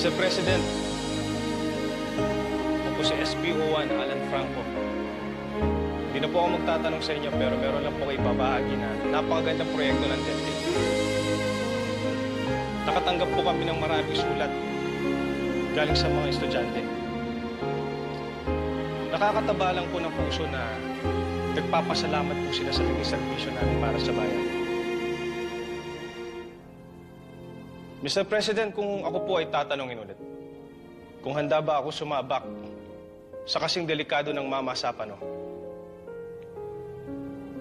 Mr. President, ako po si SPO1 Alan Franco. Hindi na po ako magtatanong sa inyo pero meron lang po kayo ibabahagi na napakagandang proyekto ng DepEd. Nakatanggap po kami ng maraming sulat galing sa mga estudyante. Nakakataba lang po ng puso na nagpapasalamat po sila sa naging serbisyo namin para sa bayan. Mr. President, kung ako po ay tatanungin ulit, kung handa ba ako sumabak sa kasing delikado ng Mama Sapano,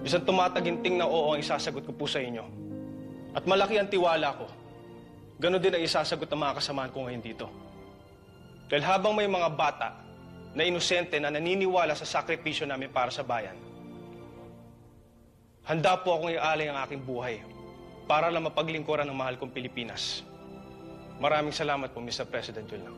isang tumataginting na oo ang isasagot ko po sa inyo. At malaki ang tiwala ko. Ganon din ang isasagot ng mga kasamahan ko ngayon dito. Dahil habang may mga bata na inosente na naniniwala sa sakripisyo namin para sa bayan, handa po akong ialay ang aking buhay para lang mapaglingkuran ng mahal kong Pilipinas. Maraming salamat po, Mr. President. Yun lang.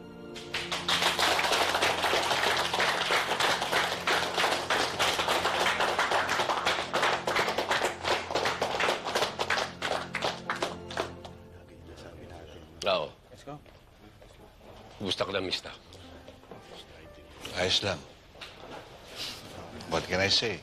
Oo. Kumusta ka na, mister? Ayos lang. What can I say?